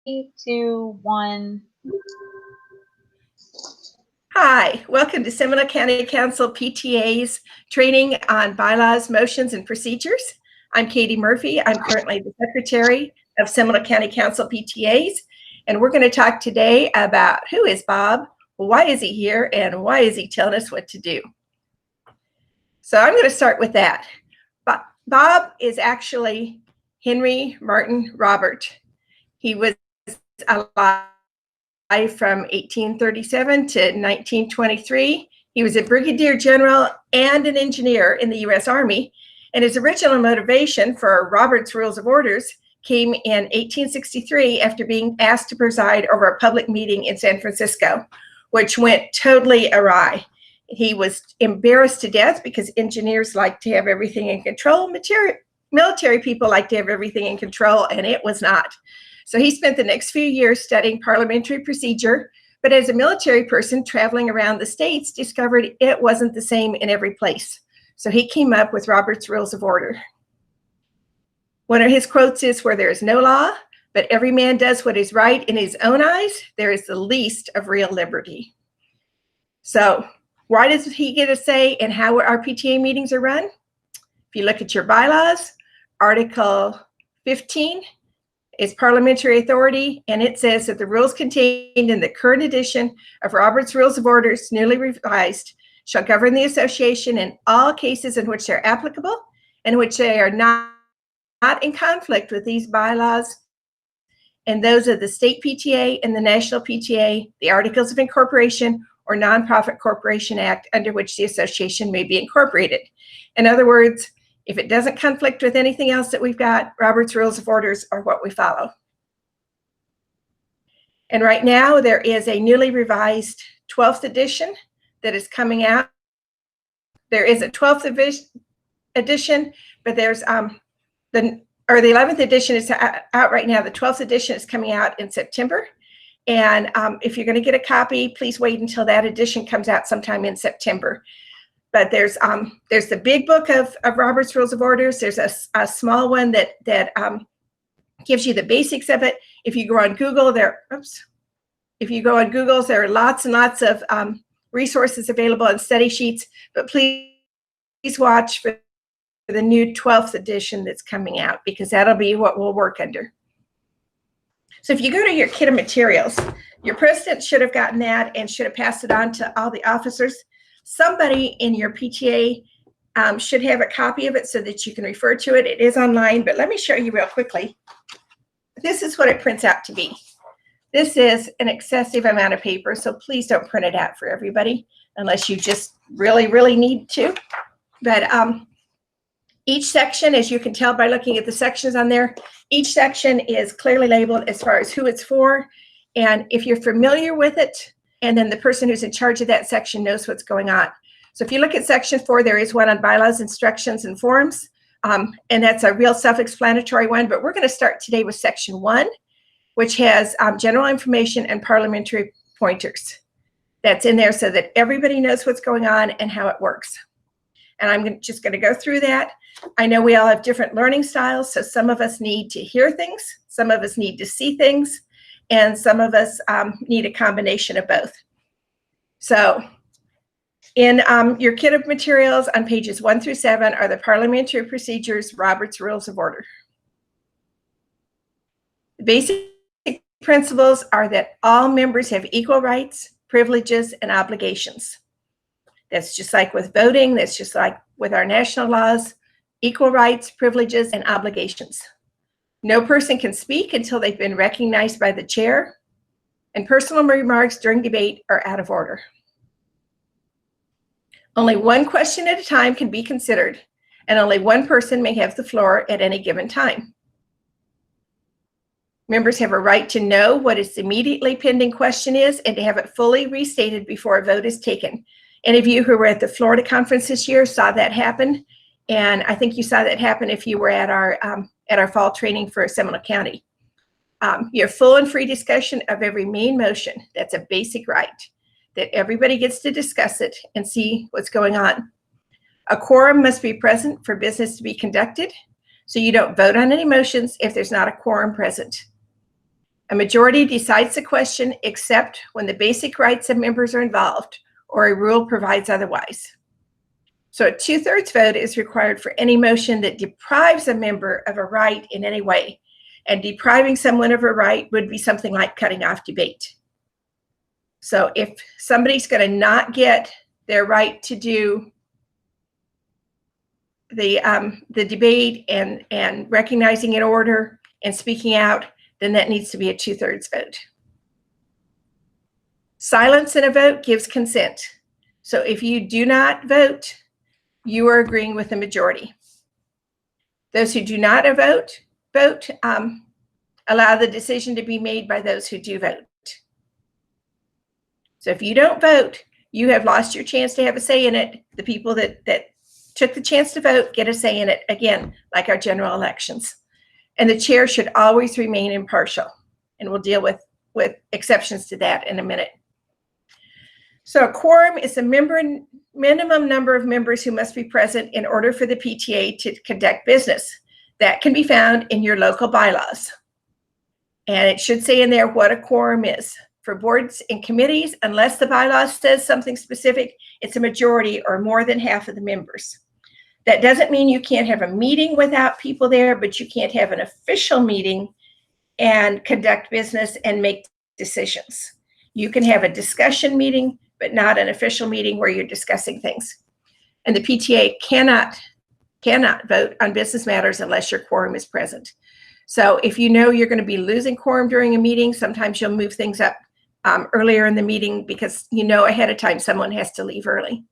2, 1. Hi, welcome to Seminole County Council PTA's training on bylaws, motions, and procedures. I'm Katie Murphy. I'm currently the Secretary of Seminole County Council PTAs, and we're going to talk today about who is Bob, why is he here, and why is he telling us what to do. So I'm going to start with that. Bob is actually Henry Martin Robert. He was alive from 1837 to 1923. He was a brigadier general and an engineer in the U.S. Army, and his original motivation for Robert's Rules of Orders came in 1863 after being asked to preside over a public meeting in San Francisco, which went totally awry. He was embarrassed to death because engineers like to have everything in control. Military people like to have everything in control, and it was not. So he spent the next few years studying parliamentary procedure, but as a military person traveling around the states, discovered it wasn't the same in every place. So he came up with Robert's Rules of Order. One of his quotes is, "Where there is no law, but every man does what is right in his own eyes, there is the least of real liberty." So why does he get a say in how our PTA meetings are run? If you look at your bylaws, Article 15 is Parliamentary Authority, and it says that the rules contained in the current edition of Robert's Rules of Orders, newly revised, shall govern the association in all cases in which they're applicable and in which they are not in conflict with these bylaws and those of the state PTA and the national PTA, the Articles of Incorporation or Nonprofit Corporation Act under which the association may be incorporated. In other words, if it doesn't conflict with anything else that we've got, Robert's Rules of Orders are what we follow. And right now there is a newly revised 12th edition that is coming out. There is a 12th edition, but there's the 11th edition is out right now. The 12th edition is coming out in September. And if you're going to get a copy, please wait until that edition comes out sometime in September. But there's the big book of Robert's Rules of Orders. There's a small one that gives you the basics of it. If you go on Google, there are lots and lots of resources available and study sheets. But please watch for the new 12th edition that's coming out, because that'll be what we'll work under. So if you go to your kit of materials, your president should have gotten that and should have passed it on to all the officers. Somebody in your PTA should have a copy of it so that you can refer to it. It is online, but let me show you real quickly. This is what it prints out to be. This is an excessive amount of paper, so please don't print it out for everybody unless you just really, really need to. But each section, as you can tell by looking at the sections on there, each section is clearly labeled as far as who it's for. And if you're familiar with it, and then the person who's in charge of that section knows what's going on. So if you look at section 4, there is one on bylaws, instructions, and forms. And that's a real self-explanatory one, but we're going to start today with section 1, which has general information and parliamentary pointers. That's in there so that everybody knows what's going on and how it works. And I'm just going to go through that. I know we all have different learning styles, so some of us need to hear things, some of us need to see things, and some of us need a combination of both. So in your kit of materials on pages 1 through 7 are the Parliamentary Procedures, Robert's Rules of Order. The basic principles are that all members have equal rights, privileges, and obligations. That's just like with voting, that's just like with our national laws, equal rights, privileges, and obligations. No person can speak until they've been recognized by the chair, and personal remarks during debate are out of order. Only one question at a time can be considered, and only one person may have the floor at any given time. Members have a right to know what its immediately pending question is and to have it fully restated before a vote is taken. Any of you who were at the Florida conference this year saw that happen, and I think you saw that happen if you were at our fall training for Seminole County. You have full and free discussion of every main motion. That's a basic right, that everybody gets to discuss it and see what's going on. A quorum must be present for business to be conducted, so you don't vote on any motions if there's not a quorum present. A majority decides the question except when the basic rights of members are involved or a rule provides otherwise. So a 2/3 vote is required for any motion that deprives a member of a right in any way. And depriving someone of a right would be something like cutting off debate. So if somebody's going to not get their right to do the debate and recognizing an order and speaking out, then that needs to be a 2/3 vote. Silence in a vote gives consent. So if you do not vote, you are agreeing with the majority. Those who do not vote allow the decision to be made by those who do vote. So if you don't vote, you have lost your chance to have a say in it. The people that took the chance to vote get a say in it, again, like our general elections. And the chair should always remain impartial. And we'll deal with exceptions to that in a minute. So a quorum is a minimum number of members who must be present in order for the PTA to conduct business. That can be found in your local bylaws. And it should say in there what a quorum is. For boards and committees, unless the bylaw says something specific, it's a majority or more than half of the members. That doesn't mean you can't have a meeting without people there, but you can't have an official meeting and conduct business and make decisions. You can have a discussion meeting, but not an official meeting where you're discussing things. And the PTA cannot vote on business matters unless your quorum is present. So if you know you're going to be losing quorum during a meeting, sometimes you'll move things up earlier in the meeting because you know ahead of time someone has to leave early.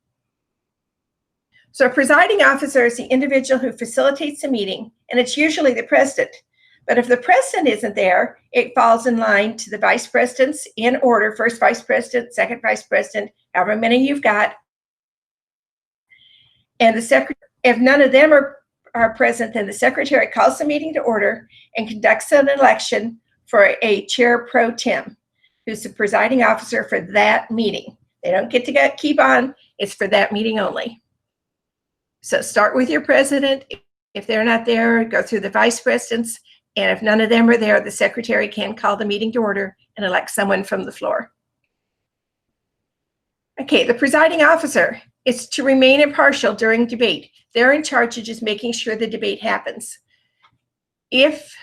So a presiding officer is the individual who facilitates the meeting, and it's usually the president. But if the president isn't there, it falls in line to the vice presidents in order: first vice president, second vice president, however many you've got. And the secretary, if none of them are present, then the secretary calls the meeting to order and conducts an election for a chair pro tem, who's the presiding officer for that meeting. They don't get to keep on, it's for that meeting only. So start with your president. If they're not there, go through the vice presidents. And if none of them are there, the secretary can call the meeting to order and elect someone from the floor. Okay, the presiding officer is to remain impartial during debate. They're in charge of just making sure the debate happens. If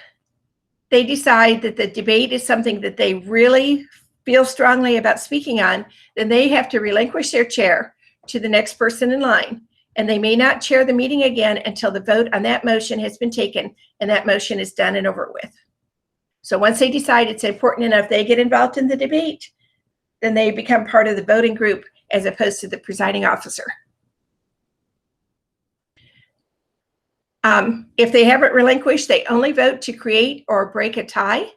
they decide that the debate is something that they really feel strongly about speaking on, then they have to relinquish their chair to the next person in line. And they may not chair the meeting again until the vote on that motion has been taken and that motion is done and over with. So once they decide it's important enough they get involved in the debate, then they become part of the voting group as opposed to the presiding officer. If they haven't relinquished, they only vote to create or break a tie,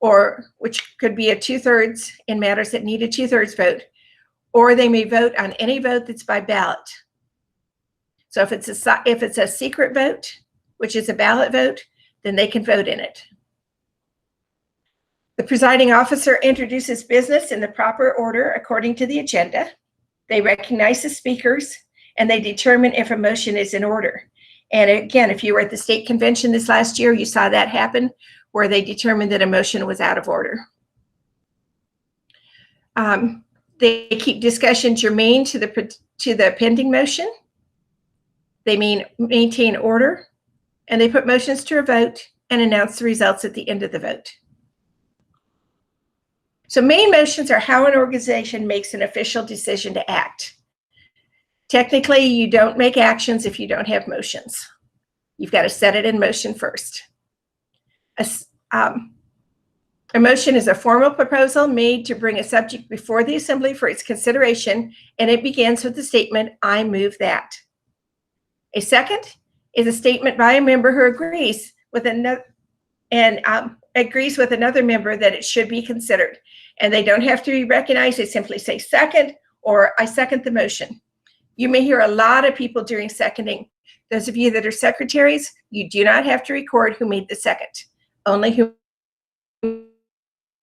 or which could be a 2/3 in matters that need a 2/3 vote, or they may vote on any vote that's by ballot. So if it's a secret vote, which is a ballot vote, then they can vote in it. The presiding officer introduces business in the proper order according to the agenda. They recognize the speakers and they determine if a motion is in order. And again, if you were at the state convention this last year, you saw that happen where they determined that a motion was out of order. They keep discussion germane to the pending motion. They maintain order, and they put motions to a vote and announce the results at the end of the vote. So main motions are how an organization makes an official decision to act. Technically, you don't make actions if you don't have motions. You've got to set it in motion first. A motion is a formal proposal made to bring a subject before the assembly for its consideration, and it begins with the statement, "I move that." A second is a statement by a member who agrees with another member that it should be considered. And they don't have to be recognized. They simply say second or I second the motion. You may hear a lot of people doing seconding. Those of you that are secretaries, you do not have to record who made the second, only who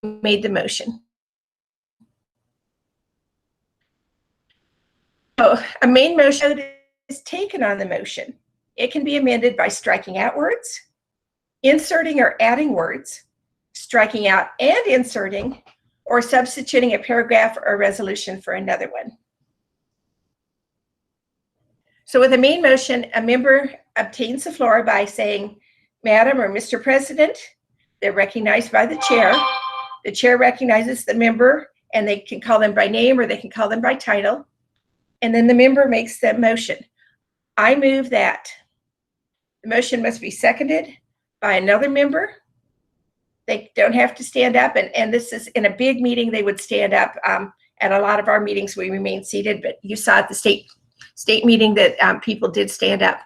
made the motion. So a main motion is taken on the motion. It can be amended by striking out words, inserting or adding words, striking out and inserting, or substituting a paragraph or a resolution for another one. So with a main motion, a member obtains the floor by saying, Madam or Mr. President. They're recognized by the chair. The chair recognizes the member, and they can call them by name or they can call them by title. And then the member makes the motion. I move that. The motion must be seconded by another member. They don't have to stand up, and this is in a big meeting, they would stand up. At a lot of our meetings, we remain seated, but you saw at the state meeting that people did stand up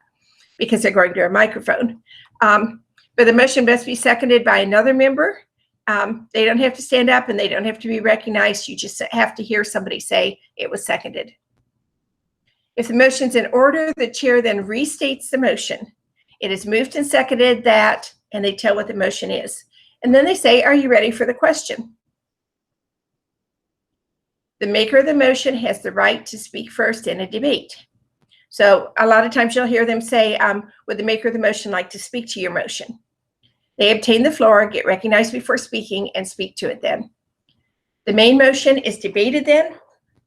because they're going to a microphone. But the motion must be seconded by another member. They don't have to stand up and they don't have to be recognized. You just have to hear somebody say it was seconded. If the motion's in order, the chair then restates the motion. It is moved and seconded that, and they tell what the motion is. And then they say, are you ready for the question? The maker of the motion has the right to speak first in a debate. So a lot of times you'll hear them say, would the maker of the motion like to speak to your motion? They obtain the floor, get recognized before speaking, and speak to it then. The main motion is debated then,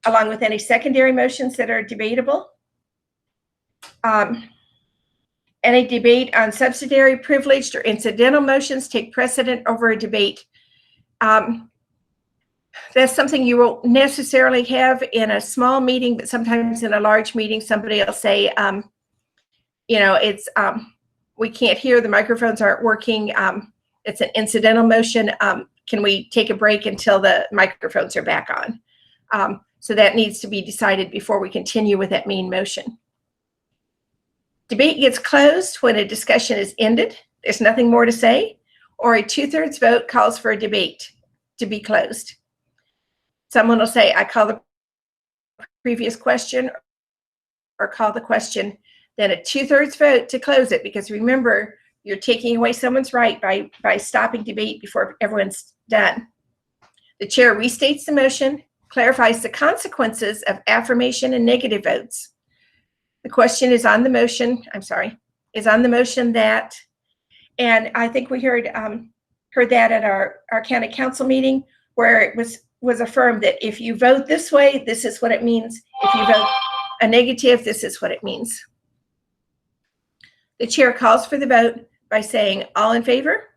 along with any secondary motions that are debatable. Any debate on subsidiary, privileged, or incidental motions take precedent over a debate. That's something you won't necessarily have in a small meeting, but sometimes in a large meeting, somebody will say, we can't hear, the microphones aren't working. It's an incidental motion. Can we take a break until the microphones are back on? So that needs to be decided before we continue with that main motion. Debate gets closed when a discussion is ended. There's nothing more to say, or a 2/3 vote calls for a debate to be closed. Someone will say, I call the previous question or call the question, then a 2/3 vote to close it, because remember, you're taking away someone's right by stopping debate before everyone's done. The chair restates the motion, clarifies the consequences of affirmation and negative votes. The question is on the motion, is on the motion that, and I think we heard that at our county council meeting, where it was affirmed that if you vote this way, this is what it means. If you vote a negative, this is what it means. The chair calls for the vote by saying all in favor,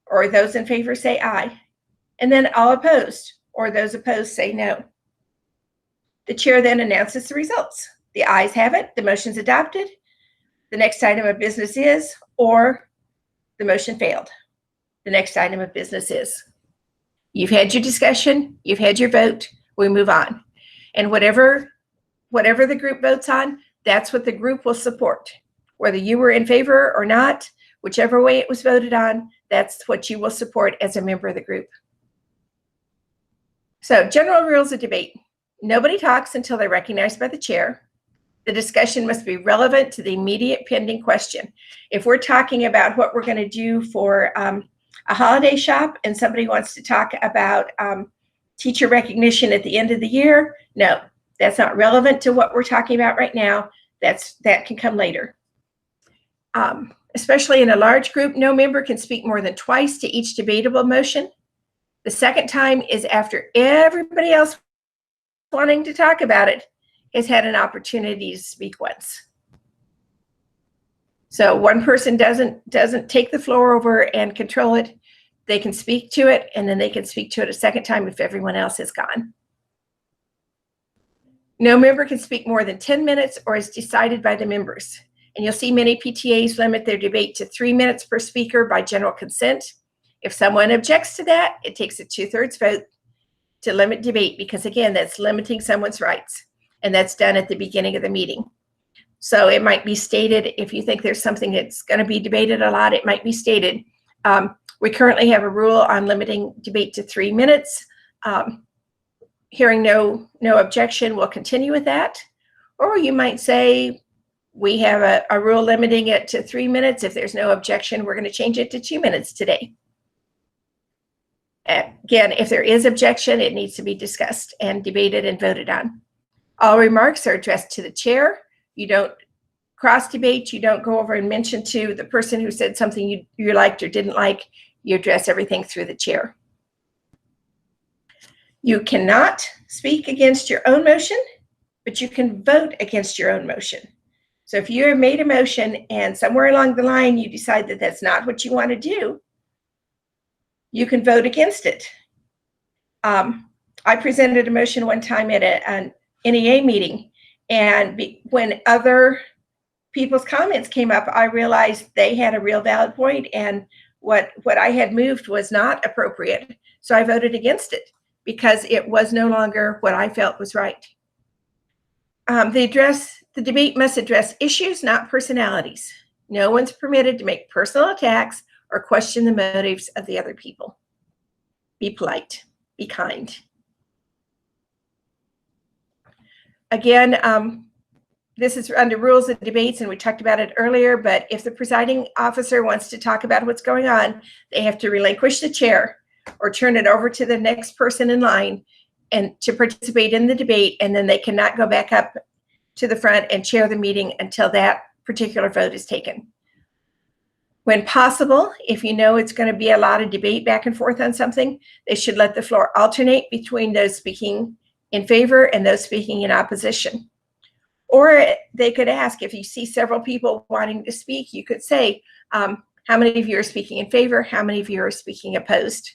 or those in favor say aye, and then all opposed, or those opposed say no. The chair then announces the results. The ayes have it, the motion's adopted. The next item of business is, or the motion failed. The next item of business is. You've had your discussion, you've had your vote, we move on. And whatever the group votes on, that's what the group will support. Whether you were in favor or not, whichever way it was voted on, that's what you will support as a member of the group. So, general rules of debate. Nobody talks until they're recognized by the chair. The discussion must be relevant to the immediate pending question. If we're talking about what we're going to do for a holiday shop and somebody wants to talk about teacher recognition at the end of the year, no, that's not relevant to what we're talking about right now. That can come later. Especially in a large group, no member can speak more than twice to each debatable motion. The second time is after everybody else wanting to talk about it has had an opportunity to speak once. So one person doesn't take the floor over and control it. They can speak to it, and then they can speak to it a second time if everyone else is gone. No member can speak more than 10 minutes or is decided by the members. And you'll see many PTAs limit their debate to 3 minutes per speaker by general consent. If someone objects to that, it takes a 2/3 vote to limit debate, because again, that's limiting someone's rights. And that's done at the beginning of the meeting. So it might be stated, if you think there's something that's going to be debated a lot, it might be stated. We currently have a rule on limiting debate to 3 minutes. Hearing no objection, we'll continue with that. Or you might say, we have a rule limiting it to 3 minutes. If there's no objection, we're going to change it to 2 minutes today. Again, if there is objection, it needs to be discussed and debated and voted on. All remarks are addressed to the chair. You don't cross debate. You don't go over and mention to the person who said something you liked or didn't like. you address everything through the chair. You cannot speak against your own motion, but you can vote against your own motion. So if you have made a motion and somewhere along the line you decide that that's not what you want to do, you can vote against it. I presented a motion one time at an NEA meeting, and when other people's comments came up, I realized they had a real valid point, and what I had moved was not appropriate. So I voted against it because it was no longer what I felt was right. The debate must address issues, not personalities. No one's permitted to make personal attacks or question the motives of the other people. Be polite, be kind. Again, this is under rules of debates, and we talked about it earlier, but if the presiding officer wants to talk about what's going on, they have to relinquish the chair or turn it over to the next person in line and to participate in the debate, and then they cannot go back up to the front and chair the meeting until that particular vote is taken. When possible, if you know it's going to be a lot of debate back and forth on something, they should let the floor alternate between those speaking in favor and those speaking in opposition. Or they could ask, if you see several people wanting to speak, you could say, how many of you are speaking in favor? How many of you are speaking opposed?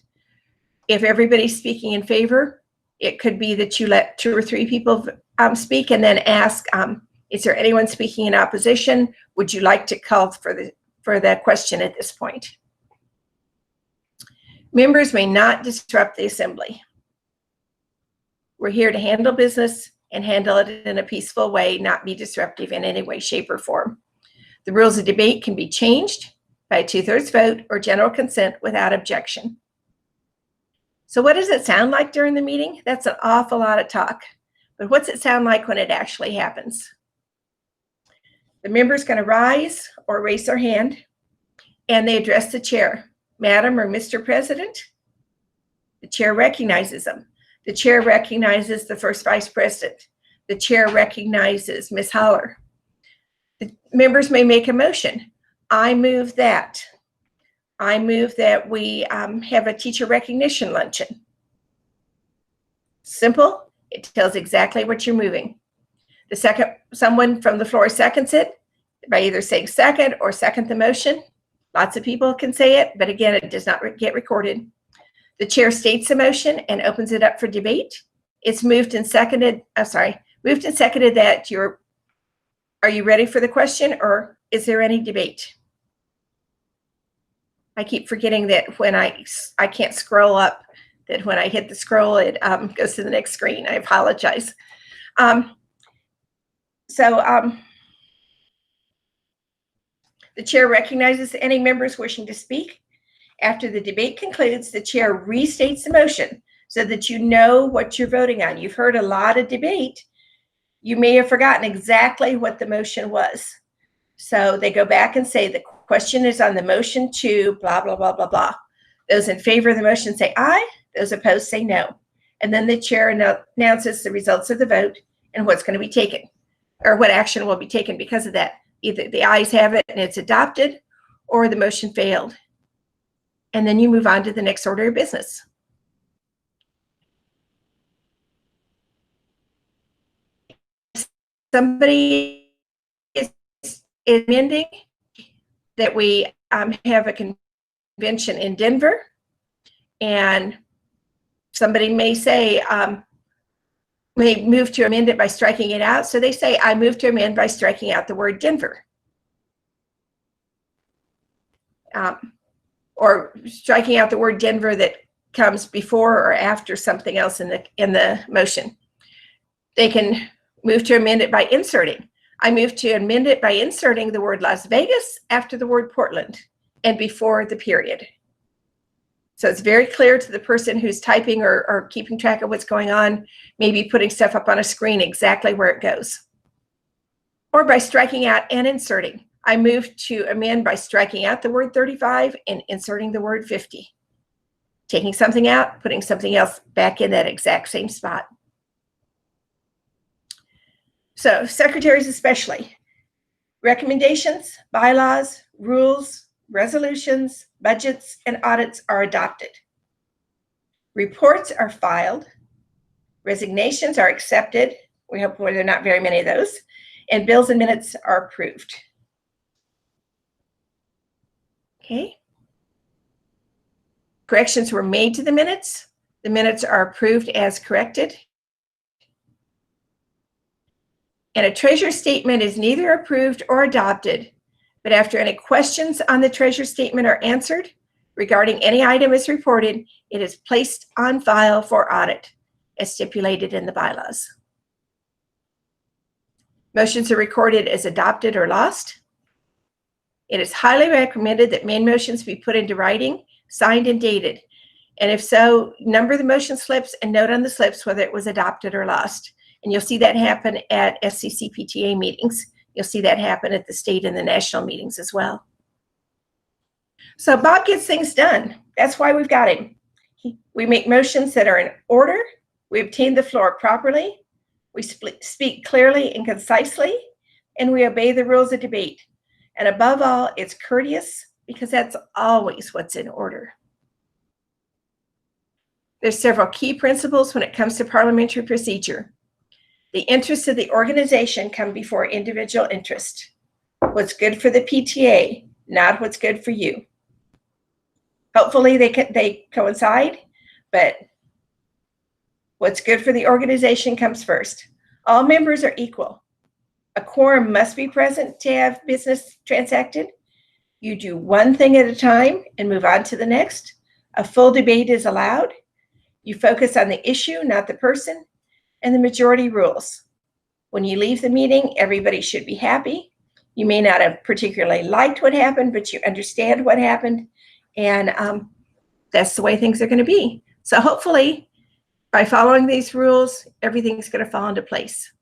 If everybody's speaking in favor, it could be that you let 2 or 3 people speak and then ask, is there anyone speaking in opposition? Would you like to call for that question at this point? Members may not disrupt the assembly. We're here to handle business and handle it in a peaceful way, not be disruptive in any way, shape, or form. The rules of debate can be changed by a 2/3 vote or general consent without objection. So what does it sound like during the meeting? That's an awful lot of talk. But what's it sound like when it actually happens? The member's going to rise or raise their hand, and they address the chair. Madam or Mr. President? The chair recognizes them. The chair recognizes the first vice president. The chair recognizes Ms. Holler. The members may make a motion. I move that. I move that we have a teacher recognition luncheon. Simple. It tells exactly what you're moving. Someone from the floor seconds it by either saying second or second the motion. Lots of people can say it, but again, it does not get recorded. The chair states the motion and opens it up for debate. It's moved and seconded that are you ready for the question, or is there any debate? I keep forgetting that when I can't scroll up, that when I hit the scroll, it goes to the next screen. I apologize. The chair recognizes any members wishing to speak. After the debate concludes, the chair restates the motion so that you know what you're voting on. You've heard a lot of debate. You may have forgotten exactly what the motion was. So they go back and say the question is on the motion to blah, blah, blah, blah, blah. Those in favor of the motion say aye. Those opposed say no. And then the chair announces the results of the vote and what's going to be taken, or what action will be taken because of that. Either the ayes have it and it's adopted, or the motion failed. And then you move on to the next order of business. Somebody is amending that we have a convention in Denver, and somebody may say, may move to amend it by striking it out. So they say, I move to amend by striking out the word Denver. Or striking out the word Denver that comes before or after something else in the motion. They can move to amend it by inserting. I move to amend it by inserting the word Las Vegas after the word Portland and before the period. So it's very clear to the person who's typing or keeping track of what's going on, maybe putting stuff up on a screen exactly where it goes. Or by striking out and inserting. I move to amend by striking out the word 35 and inserting the word 50. Taking something out, putting something else back in that exact same spot. So secretaries especially. Recommendations, bylaws, rules, resolutions, Budgets and audits are adopted. Reports are filed. Resignations are accepted. We hope there are not very many of those. And bills and minutes are approved. Okay. Corrections were made to the minutes. The minutes are approved as corrected. And a treasurer's statement is neither approved or adopted, but after any questions on the treasurer's statement are answered regarding any item is reported, it is placed on file for audit as stipulated in the bylaws. Motions are recorded as adopted or lost. It is highly recommended that main motions be put into writing, signed and dated. And if so, number the motion slips and note on the slips whether it was adopted or lost. And you'll see that happen at SCCPTA meetings. You'll see that happen at the state and the national meetings as well. So Bob gets things done. That's why we've got him. We make motions that are in order. We obtain the floor properly. We speak clearly and concisely, and we obey the rules of debate. And above all, it's courteous, because that's always what's in order. There's several key principles when it comes to parliamentary procedure. The interests of the organization come before individual interest. What's good for the PTA, not what's good for you. Hopefully they coincide, but what's good for the organization comes first. All members are equal. A quorum must be present to have business transacted. You do one thing at a time and move on to the next. A full debate is allowed. You focus on the issue, not the person, and the majority rules. When you leave the meeting, everybody should be happy. You may not have particularly liked what happened, but you understand what happened, and that's the way things are going to be. So hopefully, by following these rules, everything's going to fall into place.